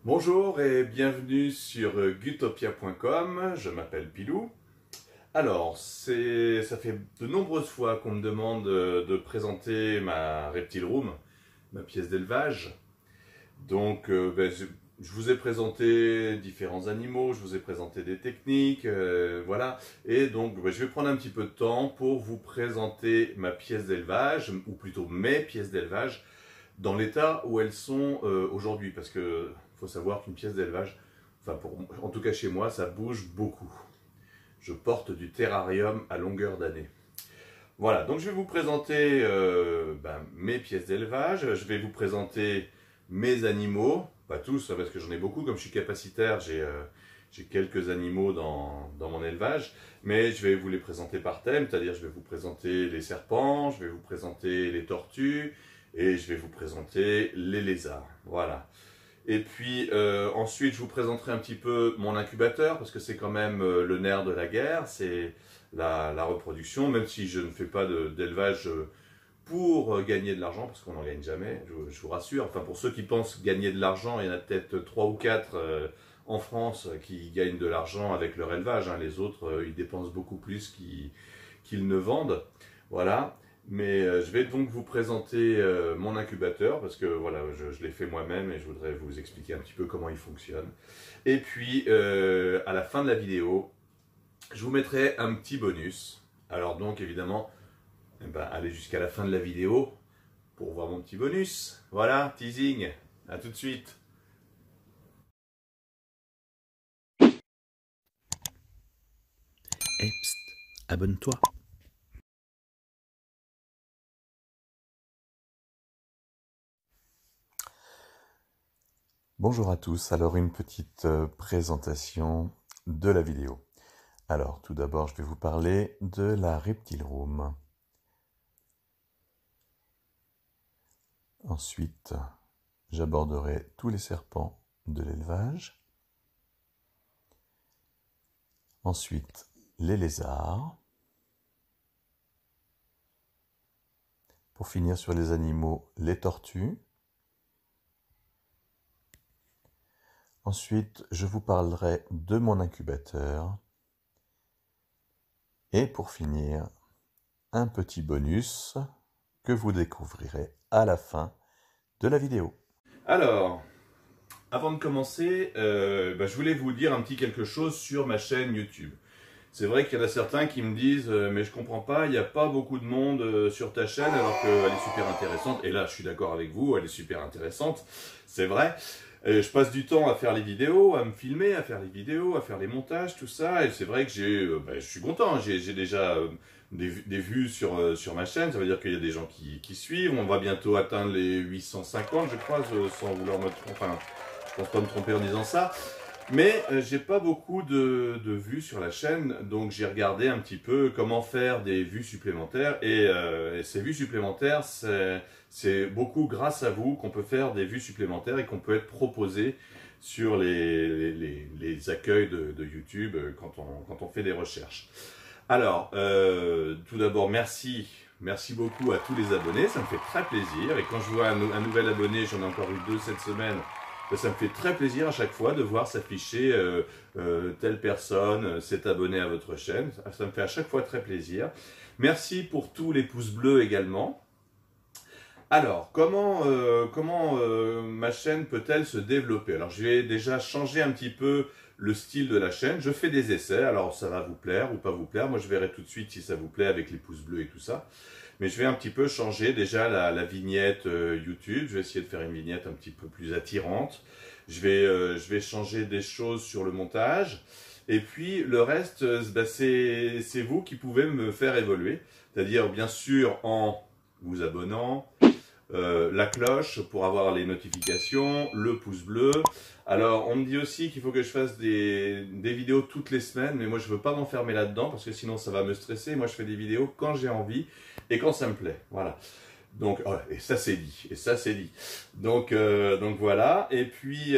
Bonjour et bienvenue sur gutopia.com, je m'appelle Pilou. Alors, ça fait de nombreuses fois qu'on me demande de présenter ma Reptile Room, ma pièce d'élevage. Donc, je vous ai présenté différents animaux, je vous ai présenté des techniques, voilà. Et donc, je vais prendre un petit peu de temps pour vous présenter ma pièce d'élevage, ou plutôt mes pièces d'élevage, dans l'état où elles sont aujourd'hui. Parce que faut savoir qu'une pièce d'élevage, en tout cas chez moi, ça bouge beaucoup. Je porte du terrarium à longueur d'année. Voilà, donc je vais vous présenter mes pièces d'élevage, je vais vous présenter mes animaux, pas tous, parce que j'en ai beaucoup, comme je suis capacitaire, j'ai quelques animaux dans mon élevage, mais je vais vous les présenter par thème, c'est-à-dire je vais vous présenter les serpents, je vais vous présenter les tortues, et je vais vous présenter les lézards, voilà. Et puis ensuite, je vous présenterai un petit peu mon incubateur, parce que c'est quand même le nerf de la guerre, c'est la reproduction, même si je ne fais pas d'élevage pour gagner de l'argent, parce qu'on n'en gagne jamais, je vous rassure. Enfin, pour ceux qui pensent gagner de l'argent, il y en a peut-être 3 ou 4 en France qui gagnent de l'argent avec leur élevage, hein. Les autres, ils dépensent beaucoup plus qu'ils ne vendent. Voilà. Mais je vais donc vous présenter mon incubateur parce que voilà, je l'ai fait moi-même et je voudrais vous expliquer un petit peu comment il fonctionne. Et puis à la fin de la vidéo, je vous mettrai un petit bonus. Alors donc évidemment, allez jusqu'à la fin de la vidéo pour voir mon petit bonus. Voilà, teasing, à tout de suite. Hey, psst, abonne-toi. Bonjour à tous, alors une petite présentation de la vidéo. Alors tout d'abord je vais vous parler de la Reptile Room. Ensuite j'aborderai tous les serpents de l'élevage. Ensuite les lézards. Pour finir sur les animaux, les tortues. Ensuite, je vous parlerai de mon incubateur. Et pour finir, un petit bonus que vous découvrirez à la fin de la vidéo. Alors, avant de commencer, je voulais vous dire un petit quelque chose sur ma chaîne YouTube. C'est vrai qu'il y en a certains qui me disent mais je comprends pas, il n'y a pas beaucoup de monde sur ta chaîne alors qu'elle est super intéressante. Et là, je suis d'accord avec vous, elle est super intéressante, c'est vrai. Je passe du temps à faire les vidéos, à me filmer, à faire les vidéos, à faire les montages, tout ça. Et c'est vrai que je suis content, j'ai déjà des vues sur ma chaîne. Ça veut dire qu'il y a des gens qui suivent. On va bientôt atteindre les 850, je crois, sans vouloir me tromper. Enfin, je pense pas me tromper en disant ça. Mais j'ai pas beaucoup de vues sur la chaîne, donc j'ai regardé un petit peu comment faire des vues supplémentaires. Et ces vues supplémentaires, c'est beaucoup grâce à vous qu'on peut faire des vues supplémentaires et qu'on peut être proposé sur les accueils de YouTube quand on fait des recherches. Alors, tout d'abord, merci beaucoup à tous les abonnés, ça me fait très plaisir. Et quand je vois un nouvel abonné, j'en ai encore eu 2 cette semaine, ça me fait très plaisir à chaque fois de voir s'afficher telle personne s'est abonnée à votre chaîne. Ça me fait à chaque fois très plaisir. Merci pour tous les pouces bleus également. Alors, comment ma chaîne peut-elle se développer? Alors, je vais déjà changer un petit peu le style de la chaîne. Je fais des essais, alors ça va vous plaire ou pas vous plaire. Moi, je verrai tout de suite si ça vous plaît avec les pouces bleus et tout ça. Mais je vais un petit peu changer déjà la vignette YouTube. Je vais essayer de faire une vignette un petit peu plus attirante. Je vais changer des choses sur le montage. Et puis le reste, c'est vous qui pouvez me faire évoluer. C'est-à-dire bien sûr en vous abonnant, la cloche pour avoir les notifications, le pouce bleu. Alors on me dit aussi qu'il faut que je fasse des vidéos toutes les semaines, mais moi je veux pas m'enfermer là-dedans parce que sinon ça va me stresser. Moi je fais des vidéos quand j'ai envie et quand ça me plaît, voilà. Donc, et ça c'est dit, Donc voilà, et puis,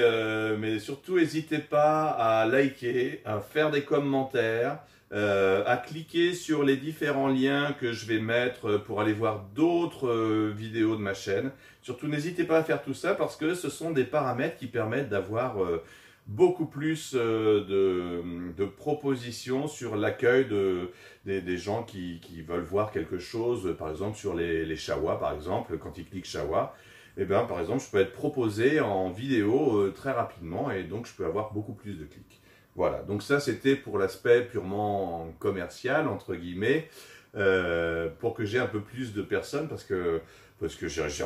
mais surtout n'hésitez pas à liker, à faire des commentaires, à cliquer sur les différents liens que je vais mettre pour aller voir d'autres vidéos de ma chaîne. Surtout, n'hésitez pas à faire tout ça parce que ce sont des paramètres qui permettent d'avoir beaucoup plus de propositions sur l'accueil des gens qui veulent voir quelque chose, par exemple sur les Shawa, par exemple, quand ils cliquent Shawa, et bien par exemple je peux être proposé en vidéo très rapidement et donc je peux avoir beaucoup plus de clics. Voilà, donc ça c'était pour l'aspect purement commercial, entre guillemets, pour que j'ai un peu plus de personnes parce que j'ai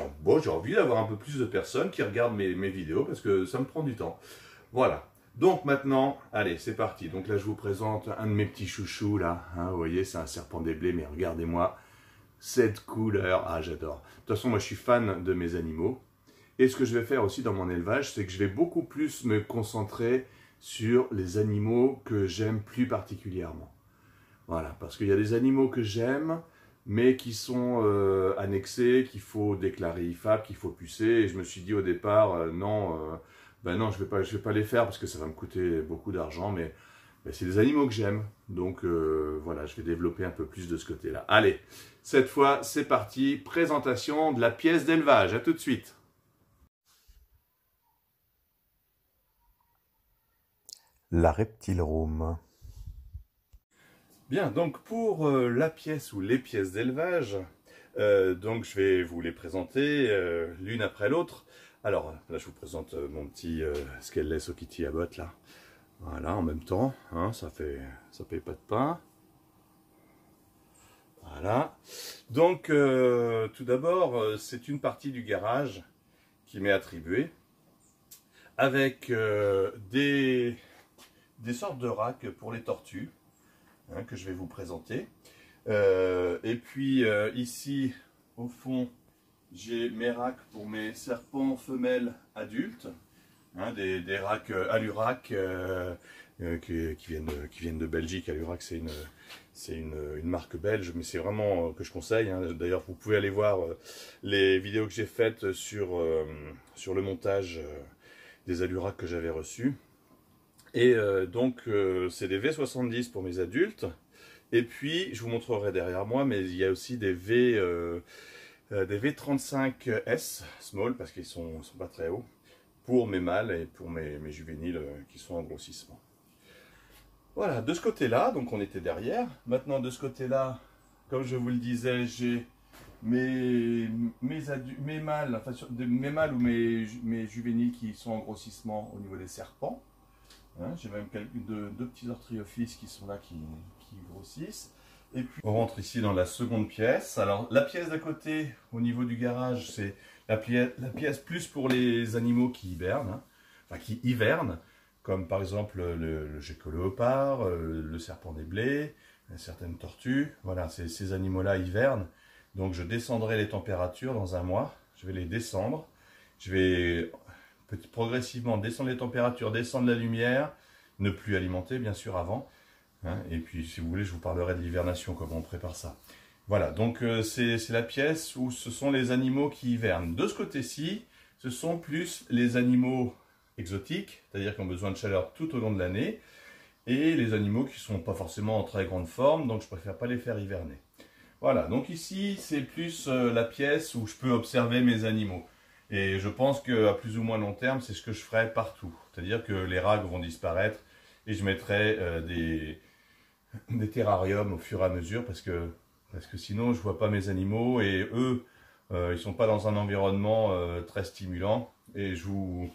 envie d'avoir un peu plus de personnes qui regardent mes vidéos parce que ça me prend du temps. Voilà, donc maintenant, allez, c'est parti. Donc là, je vous présente un de mes petits chouchous, là. Hein, vous voyez, c'est un serpent des blés, mais regardez-moi cette couleur. Ah, j'adore. De toute façon, moi, je suis fan de mes animaux. Et ce que je vais faire aussi dans mon élevage, c'est que je vais beaucoup plus me concentrer sur les animaux que j'aime plus particulièrement. Voilà, parce qu'il y a des animaux que j'aime, mais qui sont annexés, qu'il faut déclarer IFAP, qu'il faut pucer. Et je me suis dit au départ, non... ben non, je vais pas les faire parce que ça va me coûter beaucoup d'argent, mais c'est des animaux que j'aime. Donc voilà, je vais développer un peu plus de ce côté-là. Allez, cette fois, c'est parti. Présentation de la pièce d'élevage. À tout de suite. La Reptile Room. Bien, donc pour la pièce ou les pièces d'élevage, donc je vais vous les présenter l'une après l'autre. Alors, là, je vous présente mon petit Scaleless au Kitty Abbott, là. Voilà, en même temps, hein, ça paye pas de pain. Voilà. Donc, tout d'abord, c'est une partie du garage qui m'est attribuée, avec des sortes de racks pour les tortues, hein, que je vais vous présenter. Et puis, ici, au fond, j'ai mes racks pour mes serpents femelles adultes, hein, des racks Alurac qui viennent de Belgique. Alurac, c'est une marque belge, mais c'est vraiment que je conseille. Hein. D'ailleurs, vous pouvez aller voir les vidéos que j'ai faites sur le montage des Alurac que j'avais reçus. Et donc, c'est des V70 pour mes adultes. Et puis, je vous montrerai derrière moi, mais il y a aussi des V35S small parce qu'ils sont pas très hauts pour mes mâles et pour mes juvéniles qui sont en grossissement. Voilà, de ce côté-là, donc on était derrière. Maintenant de ce côté-là, comme je vous le disais, j'ai mes mâles, enfin mes mâles ou mes juvéniles qui sont en grossissement au niveau des serpents. Hein, j'ai même deux petits orthriophyses qui sont là qui grossissent. Et puis on rentre ici dans la seconde pièce. Alors la pièce d'à côté au niveau du garage, c'est la pièce plus pour les animaux qui hibernent, hein, enfin qui hivernent, comme par exemple le gecko léopard, le serpent des blés, certaines tortues. Voilà, ces animaux-là hivernent. Donc je descendrai les températures dans un mois. Je vais les descendre. Je vais progressivement descendre les températures, descendre la lumière, ne plus alimenter bien sûr avant. Hein, et puis si vous voulez, je vous parlerai de l'hivernation, comment on prépare ça. Voilà, donc c'est la pièce où ce sont les animaux qui hivernent. De ce côté-ci, ce sont plus les animaux exotiques, c'est-à-dire qui ont besoin de chaleur tout au long de l'année, et les animaux qui ne sont pas forcément en très grande forme, donc je préfère pas les faire hiverner. Voilà, donc ici c'est plus la pièce où je peux observer mes animaux. Et je pense qu'à plus ou moins long terme, c'est ce que je ferai partout. C'est-à-dire que les racks vont disparaître et je mettrai des terrariums au fur et à mesure parce que sinon je vois pas mes animaux et eux ils sont pas dans un environnement très stimulant et je vous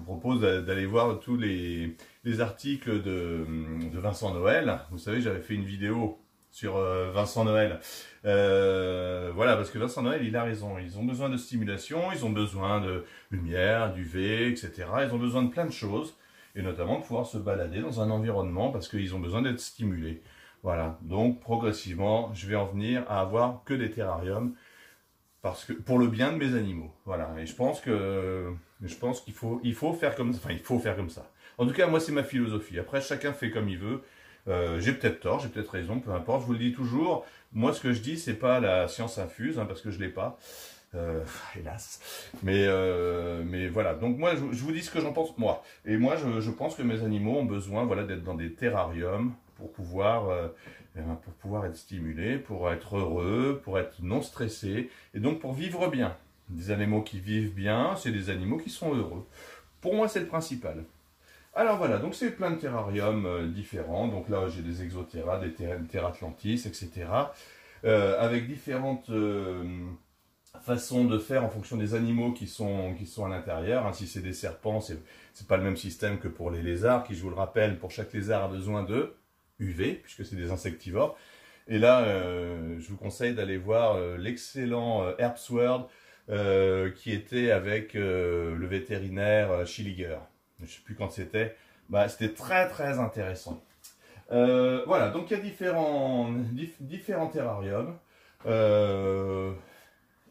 propose d'aller voir tous les articles de Vincent Noël. Vous savez, j'avais fait une vidéo sur Vincent Noël. Voilà, parce que Vincent Noël, il a raison. Ils ont besoin de stimulation, ils ont besoin de lumière, d'UV, etc. Ils ont besoin de plein de choses. Et notamment de pouvoir se balader dans un environnement parce qu'ils ont besoin d'être stimulés. Voilà, donc progressivement, je vais en venir à avoir que des terrariums parce que, pour le bien de mes animaux. Voilà, et je pense qu'il faut faire comme ça. Enfin, il faut faire comme ça. En tout cas, moi, c'est ma philosophie. Après, chacun fait comme il veut. J'ai peut-être tort, j'ai peut-être raison, peu importe. Je vous le dis toujours. Moi, ce que je dis, c'est pas la science infuse, hein, parce que je l'ai pas. Hélas. Mais voilà, donc moi je vous dis ce que j'en pense moi. Et moi je pense que mes animaux ont besoin voilà, d'être dans des terrariums pour pouvoir être stimulés, pour être heureux, pour être non stressés, et donc pour vivre bien. Des animaux qui vivent bien, c'est des animaux qui sont heureux. Pour moi c'est le principal. Alors voilà, donc c'est plein de terrariums différents. Donc là j'ai des exoterra, des terratlantis, etc. Avec différentes façon de faire en fonction des animaux qui sont à l'intérieur. Hein. Si c'est des serpents, c'est pas le même système que pour les lézards, qui, je vous le rappelle, pour chaque lézard a besoin de UV, puisque c'est des insectivores. Et là, je vous conseille d'aller voir l'excellent Herbs World, qui était avec le vétérinaire Schilliger. Je ne sais plus quand c'était. Bah, c'était très très intéressant. Voilà, donc il y a différents terrariums.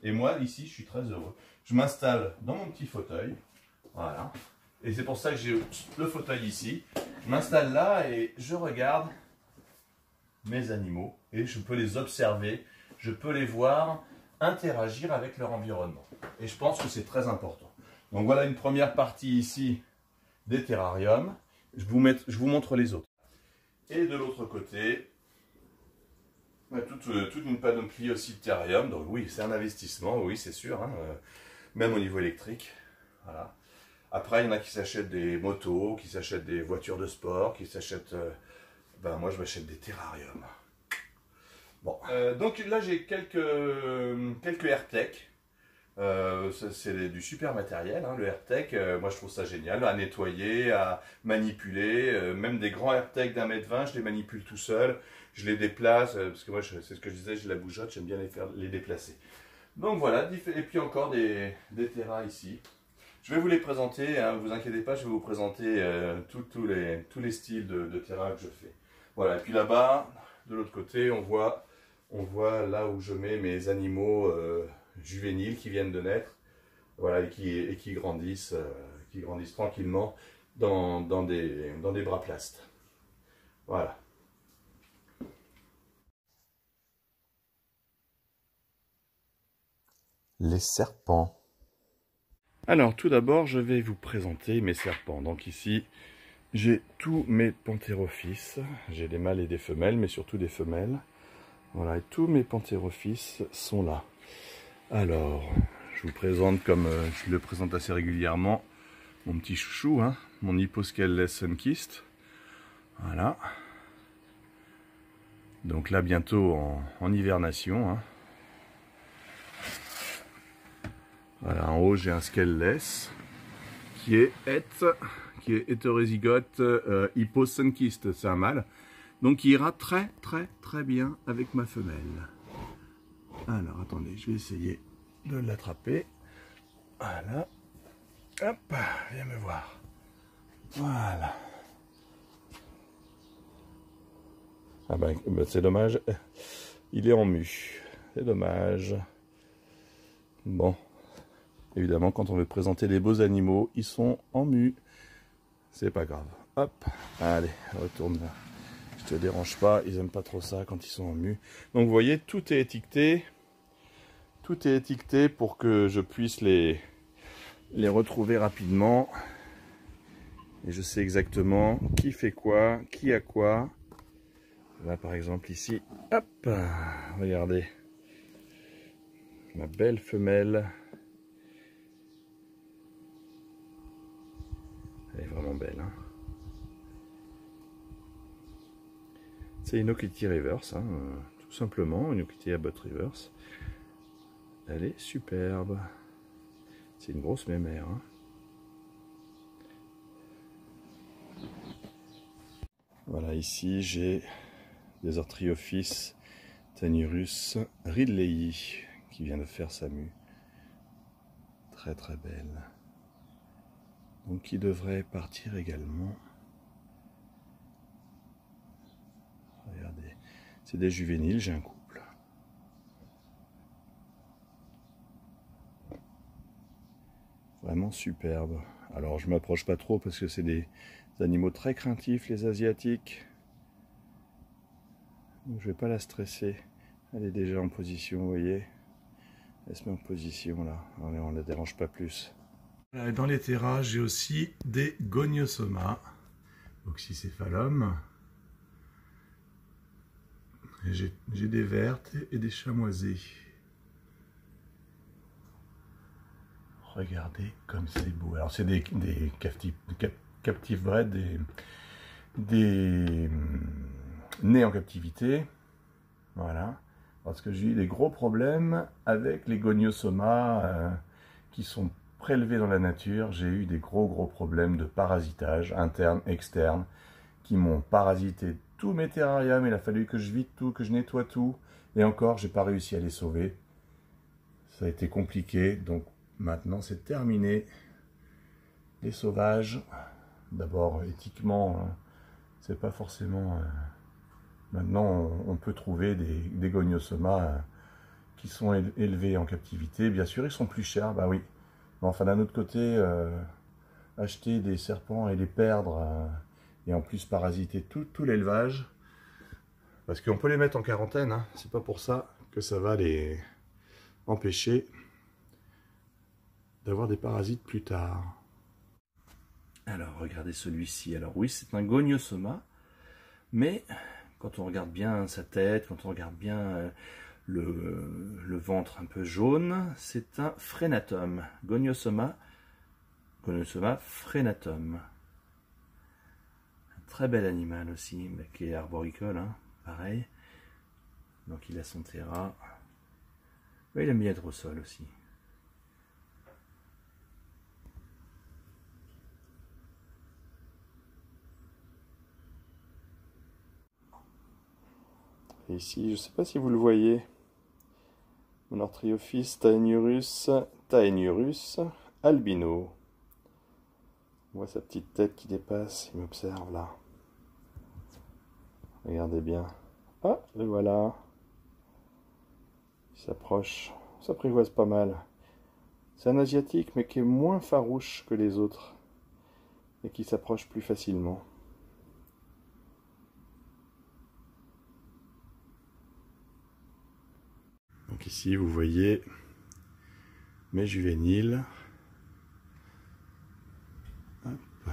Et moi, ici, je suis très heureux. Je m'installe dans mon petit fauteuil. Voilà. Et c'est pour ça que j'ai le fauteuil ici. Je m'installe là et je regarde mes animaux. Et je peux les observer. Je peux les voir interagir avec leur environnement. Et je pense que c'est très important. Donc voilà une première partie ici des terrariums. Je vous montre les autres. Et de l'autre côté, toute une panoplie aussi de terrarium. Donc oui, c'est un investissement, oui, c'est sûr, hein, même au niveau électrique. Voilà. Après, il y en a qui s'achètent des motos, qui s'achètent des voitures de sport, qui s'achètent... ben, moi, je m'achète des terrariums. Bon, donc là, j'ai quelques AirTech. C'est du super matériel, hein, le AirTech. Moi, je trouve ça génial à nettoyer, à manipuler. Même des grands AirTech d'1,20 m, je les manipule tout seul. Je les déplace, parce que moi, c'est ce que je disais, j'ai la bougeotte, j'aime bien les déplacer. Donc voilà, et puis encore des terras ici. Je vais vous les présenter, hein, vous inquiétez pas, je vais vous présenter tous les styles de terrain que je fais. Voilà, et puis là-bas, de l'autre côté, on voit là où je mets mes animaux juvéniles qui viennent de naître, voilà, et qui grandissent tranquillement dans des bras plastes. Voilà. Les serpents. Alors tout d'abord, je vais vous présenter mes serpents. Donc ici, j'ai tous mes Pantherophis. J'ai des mâles et des femelles, mais surtout des femelles. Voilà, et tous mes Pantherophis sont là. Alors, je vous présente, comme je le présente assez régulièrement, mon petit chouchou, hein, mon Hipposcales sunkist. Voilà. Donc là, bientôt en hibernation. Hein. Voilà, en haut, j'ai un Scaleless qui est hétérozygote Hippo sunkist, c'est un mâle. Donc il ira très très bien avec ma femelle. Alors attendez, je vais essayer de l'attraper. Voilà. Hop, viens me voir. Voilà. Ah ben c'est dommage, il est en mue. C'est dommage. Bon, évidemment quand on veut présenter des beaux animaux, ils sont en mue. C'est pas grave. Hop, allez, retourne là. Je te dérange pas, ils aiment pas trop ça quand ils sont en mue. Donc vous voyez, tout est étiqueté. Tout est étiqueté pour que je puisse les retrouver rapidement. Et je sais exactement qui fait quoi, qui a quoi. Là par exemple ici, hop, regardez. Ma belle femelle. Elle est vraiment belle, hein. C'est une Okiti Reverse, hein, tout simplement, une Okiti Abbott Reverse. Elle est superbe. C'est une grosse mémère. Hein. Voilà, ici j'ai des Ortriophis Tanurus Ridleyi qui vient de faire sa mue. Très très belle. Donc qui devrait partir également. Regardez, c'est des juvéniles, j'ai un couple. Vraiment superbe. Alors je m'approche pas trop parce que c'est des animaux très craintifs, les asiatiques. Donc je vais pas la stresser. Elle est déjà en position, vous voyez. Elle se met en position là, on ne la dérange pas plus. Dans les terras, j'ai aussi des Goniosoma, Oxycéphalum. J'ai des vertes et des chamoisées. Regardez comme c'est beau. Alors c'est des captive bred, des nés en captivité. Voilà. Parce que j'ai eu des gros problèmes avec les Goniosoma qui sont prélevés dans la nature. J'ai eu des gros problèmes de parasitage interne, externe, qui m'ont parasité tous mes terrariums. Il a fallu que je vide tout, que je nettoie tout. Et encore, j'ai pas réussi à les sauver. Ça a été compliqué. Donc maintenant, c'est terminé. Les sauvages, d'abord éthiquement, c'est pas forcément... Maintenant, on peut trouver des Goniosoma qui sont élevés en captivité. Bien sûr, ils sont plus chers, bah oui. Mais enfin, d'un autre côté, acheter des serpents et les perdre, et en plus parasiter tout l'élevage, parce qu'on peut les mettre en quarantaine, hein. C'est pas pour ça que ça va les empêcher d'avoir des parasites plus tard. Alors, regardez celui-ci. Alors oui, c'est un Goniosoma, mais quand on regarde bien sa tête, quand on regarde bien le ventre un peu jaune, c'est un Phrénatum. Goniosoma Phrénatum. Un très bel animal aussi, qui est arboricole, hein, pareil. Donc il a son terra. Mais il aime bien être au sol aussi. Et ici, je ne sais pas si vous le voyez, mon Ortriophis taenurus albino. On voit sa petite tête qui dépasse, il m'observe là. Regardez bien. Ah, le voilà. Il s'approche, on s'apprivoise pas mal. C'est un asiatique, mais qui est moins farouche que les autres. Et qui s'approche plus facilement. Donc ici, vous voyez mes juvéniles. Hop.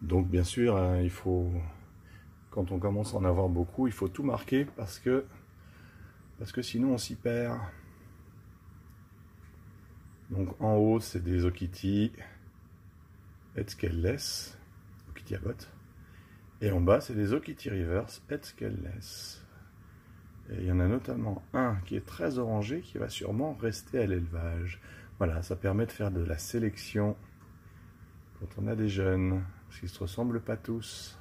Donc bien sûr, hein, il faut, quand on commence à en avoir beaucoup, il faut tout marquer parce que sinon on s'y perd. Donc en haut, c'est des Okiti et Skelless, Okiti Abbot. Et en bas, c'est des Okiti Reverse et Skelless. Et il y en a notamment un qui est très orangé qui va sûrement rester à l'élevage. Voilà, ça permet de faire de la sélection quand on a des jeunes, parce qu'ils ne se ressemblent pas tous.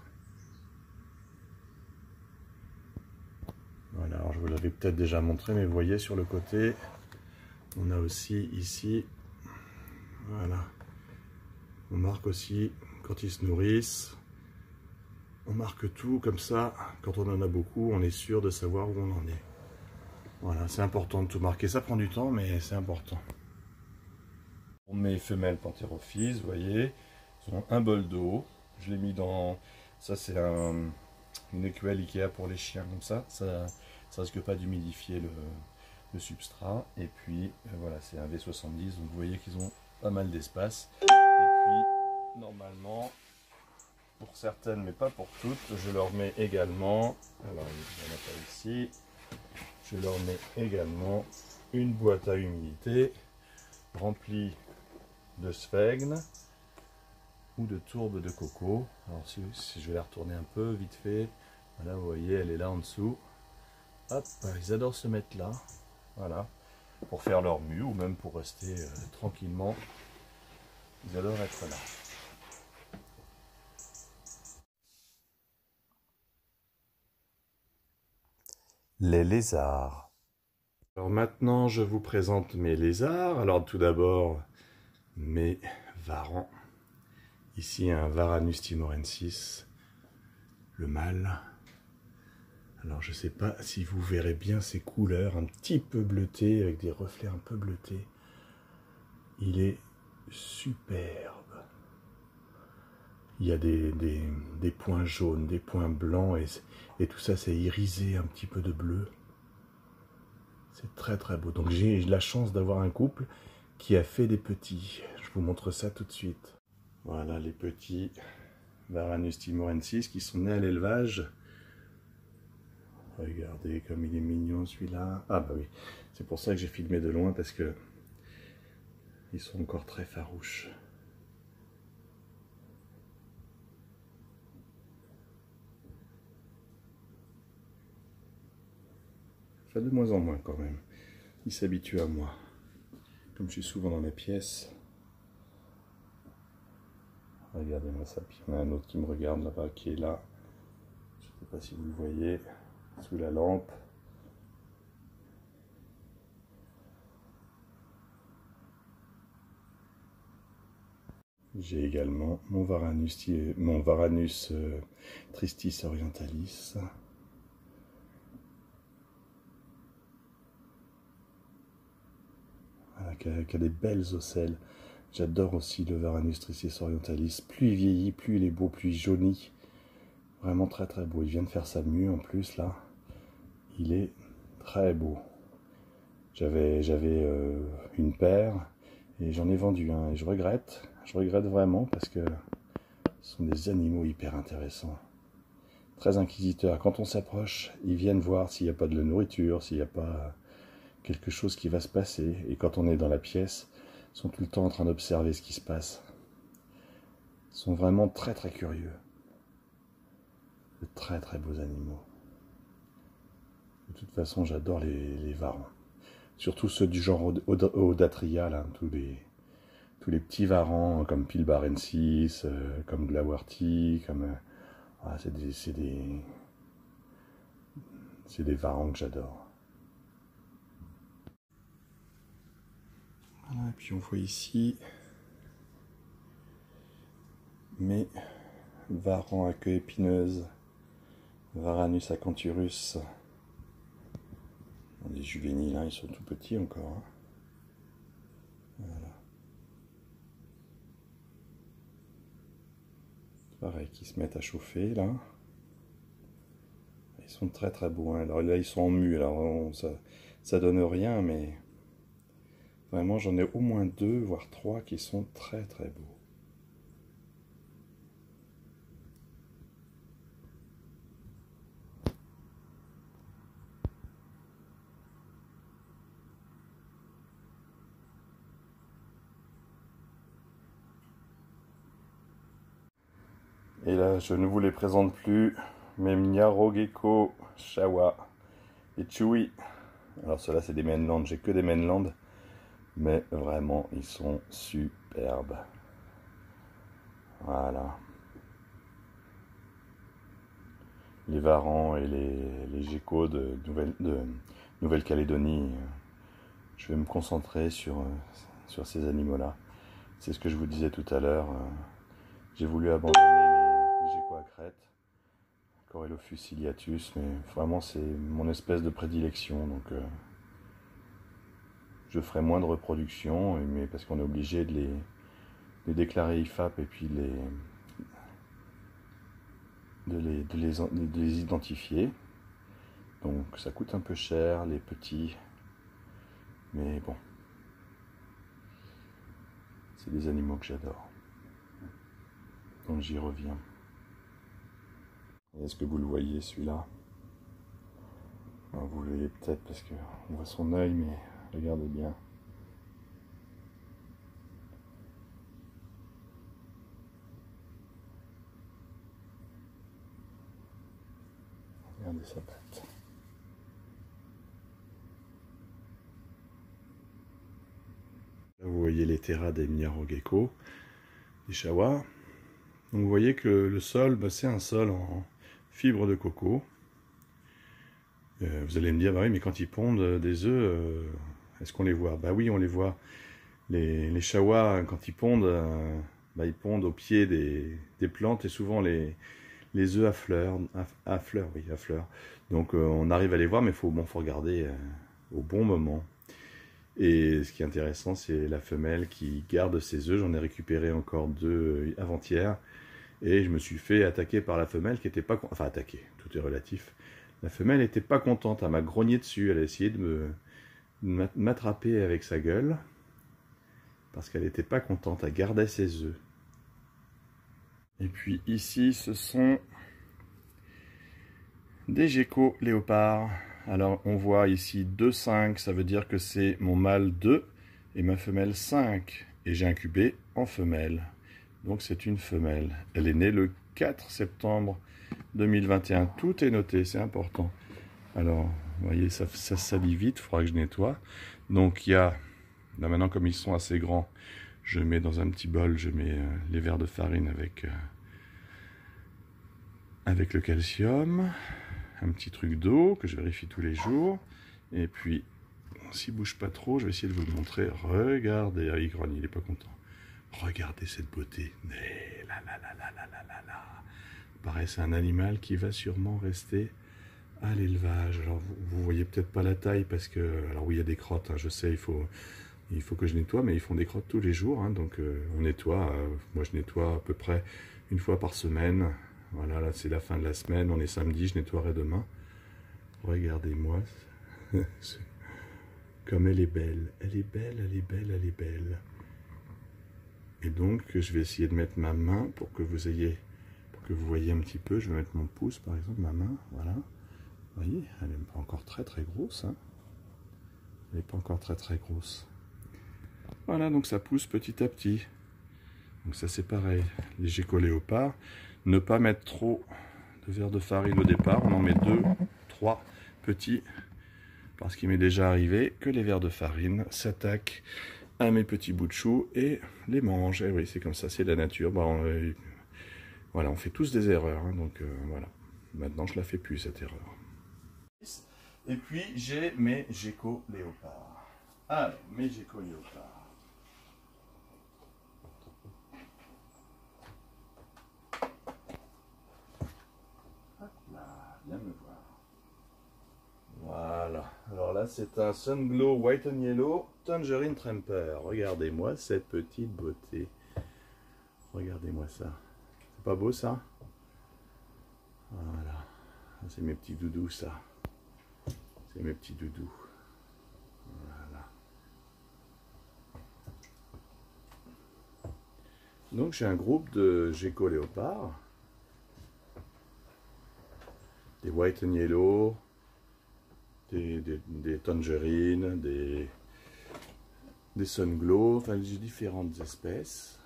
Voilà, alors je vous l'avais peut-être déjà montré, mais vous voyez sur le côté, on a aussi ici, voilà, on marque aussi quand ils se nourrissent. On marque tout comme ça, quand on en a beaucoup, on est sûr de savoir où on en est. Voilà, c'est important de tout marquer. Ça prend du temps, mais c'est important. Mes femelles Pantherophis, vous voyez, ont un bol d'eau. Je l'ai mis dans... Ça, c'est une écuelle Ikea pour les chiens, comme ça. Ça risque pas d'humidifier le substrat. Et puis, voilà, c'est un V70, donc vous voyez qu'ils ont pas mal d'espace. Et puis, normalement... Pour certaines, mais pas pour toutes, je leur mets également, alors il n'y en a pas ici, je leur mets également une boîte à humidité remplie de sphègne ou de tourbe de coco. Alors si je vais la retourner un peu vite fait, voilà, vous voyez, elle est là en dessous. Hop, ils adorent se mettre là, voilà, pour faire leur mue ou même pour rester tranquillement. Ils adorent être là. Les lézards. Alors maintenant, je vous présente mes lézards. Alors tout d'abord, mes varans. Ici, un Varanus timorensis, le mâle. Alors je ne sais pas si vous verrez bien ses couleurs, un petit peu bleutées, avec des reflets un peu bleutés. Il est superbe. Il y a des points jaunes, des points blancs, et tout ça c'est irisé un petit peu de bleu. C'est très très beau. Donc j'ai la chance d'avoir un couple qui a fait des petits. Je vous montre ça tout de suite. Voilà les petits Varanus timorensis qui sont nés à l'élevage. Regardez comme il est mignon celui-là. Ah bah oui, c'est pour ça que j'ai filmé de loin parce que ils sont encore très farouches. Enfin de moins en moins quand même. Ils s'habituent à moi. Comme je suis souvent dans la pièce. Regardez-moi ça. Puis il y en a un autre qui me regarde là-bas, qui est là. Je ne sais pas si vous le voyez. Sous la lampe. J'ai également mon Varanus tristis orientalis. Voilà, qui a des belles ocelles. J'adore aussi le Varanus tristis orientalis. Plus il vieillit, plus il est beau, plus il jaunit. Vraiment très très beau. Il vient de faire sa mue en plus là. Il est très beau. J'avais une paire et j'en ai vendu un. Et je regrette vraiment parce que ce sont des animaux hyper intéressants. Très inquisiteurs. Quand on s'approche, ils viennent voir s'il n'y a pas de la nourriture, s'il n'y a pas quelque chose qui va se passer. Et quand on est dans la pièce, ils sont tout le temps en train d'observer ce qui se passe. Ils sont vraiment très très curieux. De très très beaux animaux. De toute façon, j'adore les varans. Surtout ceux du genre Odatria, là, tous les petits varans comme Pilbarensis, comme Glawarti, comme... c'est des varans que j'adore. Voilà, et puis on voit ici mes varans à queue épineuse, Varanus acanthurus. Les juvéniles, hein, ils sont tout petits encore. Hein. Voilà. Pareil, qui se mettent à chauffer là. Ils sont très très beaux. Hein. Alors là, ils sont en mue. Alors ça donne rien, mais vraiment, j'en ai au moins 2, voire 3 qui sont très très beaux. Et là, je ne vous les présente plus, mes Nyarogekko, Shawa et Chewy. Alors ceux-là, c'est des mainland, j'ai que des mainland, mais vraiment, ils sont superbes. Voilà. Les varans et les geckos de Nouvelle-Calédonie, je vais me concentrer sur ces animaux-là. C'est ce que je vous disais tout à l'heure. J'ai voulu abandonner les geckos à crête, Corelophus ciliatus, mais vraiment c'est mon espèce de prédilection. Donc je ferai moins de reproduction, mais parce qu'on est obligé de les déclarer IFAP et puis de les identifier. Donc ça coûte un peu cher, les petits, mais bon, c'est des animaux que j'adore. Donc j'y reviens. Est-ce que vous le voyez celui-là? Vous le voyez peut-être parce qu'on voit son œil, mais regardez bien. Regardez sa patte. Là, vous voyez les terras des Nyarogekko, des Shawa. Donc vous voyez que le sol, c'est un sol en fibre de coco. Vous allez me dire, bah oui, mais quand ils pondent des œufs, est-ce qu'on les voit? Bah oui, on les voit. Les Shawa, quand ils pondent, ils pondent au pied des plantes et souvent les œufs à fleurs, oui, à fleurs. Donc on arrive à les voir, mais faut regarder au bon moment. Et ce qui est intéressant, c'est la femelle qui garde ses œufs. J'en ai récupéré encore 2 avant-hier. Et je me suis fait attaquer par la femelle qui n'était pas... Enfin, attaquer, tout est relatif. La femelle n'était pas contente, elle m'a grogné dessus. Elle a essayé de m'attraper avec sa gueule, parce qu'elle n'était pas contente, elle gardait ses œufs. Et puis ici, ce sont des geckos léopards. Alors on voit ici 2,5, ça veut dire que c'est mon mâle 2 et ma femelle 5. Et j'ai incubé en femelle. Donc c'est une femelle. Elle est née le 4 septembre 2021. Tout est noté, c'est important. Alors, vous voyez, ça salit vite, il faudra que je nettoie. Donc il y a, là maintenant comme ils sont assez grands, je mets dans un petit bol, je mets les verres de farine avec le calcium. Un petit truc d'eau que je vérifie tous les jours. Et puis, s'il ne bouge pas trop, je vais essayer de vous le montrer. Regardez, il grogne, il n'est pas content. Regardez cette beauté. Pareil, c'est un animal qui va sûrement rester à l'élevage. Alors, vous voyez peut-être pas la taille parce que... Alors oui, il y a des crottes, hein, je sais, il faut que je nettoie, mais ils font des crottes tous les jours. Hein, donc, on nettoie. Moi, je nettoie à peu près une fois par semaine. Voilà, là c'est la fin de la semaine, on est samedi, je nettoierai demain. Regardez-moi, comme elle est belle, elle est belle, elle est belle, elle est belle. Et donc je vais essayer de mettre ma main pour que vous voyez un petit peu. Je vais mettre mon pouce par exemple, ma main, voilà. Vous voyez, elle n'est pas encore très très grosse. Hein. Elle n'est pas encore très très grosse. Voilà, donc ça pousse petit à petit. Donc ça c'est pareil, les geckos léopards. Ne pas mettre trop de verre de farine au départ, on en met 2, 3 petits, parce qu'il m'est déjà arrivé que les verres de farine s'attaquent à mes petits bouts de chou et les mangent. Et oui, c'est comme ça, c'est la nature. Bon, voilà, on fait tous des erreurs, hein, donc voilà. Maintenant, je la fais plus cette erreur. Et puis j'ai mes geckos léopards. Alors, mes geckos léopards. Viens me voir. Voilà. Alors là, c'est un Sunglow White and Yellow Tangerine Tramper. Regardez-moi cette petite beauté. Regardez-moi ça. C'est pas beau ça? Voilà. C'est mes petits doudous ça. C'est mes petits doudous. Voilà. Donc j'ai un groupe de geckos léopards. Des white and yellow, des tangerines, des sunglow, enfin j'ai différentes espèces.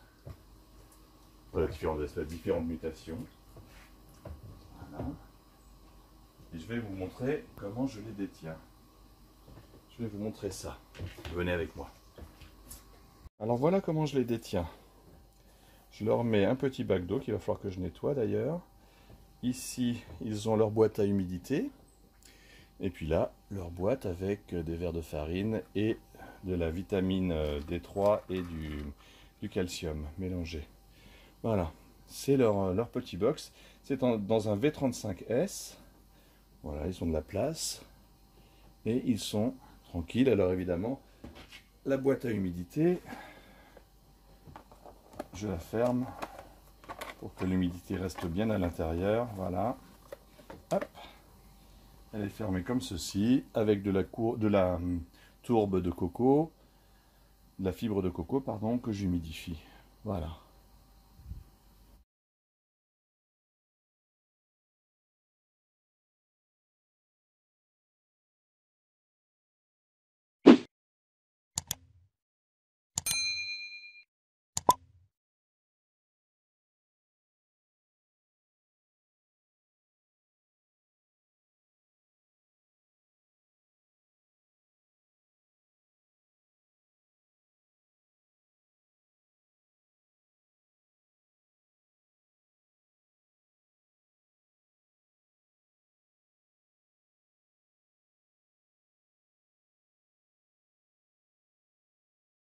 Voilà, différentes espèces, différentes mutations. Voilà. Et je vais vous montrer comment je les détiens. Je vais vous montrer ça. Venez avec moi. Alors voilà comment je les détiens. Je leur mets un petit bac d'eau qu'il va falloir que je nettoie d'ailleurs. Ici, ils ont leur boîte à humidité. Et puis là, leur boîte avec des verres de farine et de la vitamine D3 et du calcium mélangé. Voilà, c'est leur petit box. C'est dans un V35S. Voilà, ils ont de la place. Et ils sont tranquilles. Alors évidemment, la boîte à humidité, je la ferme pour que l'humidité reste bien à l'intérieur. Voilà. Hop. Elle est fermée comme ceci, avec de la tourbe de coco, de la fibre de coco, pardon, que j'humidifie. Voilà.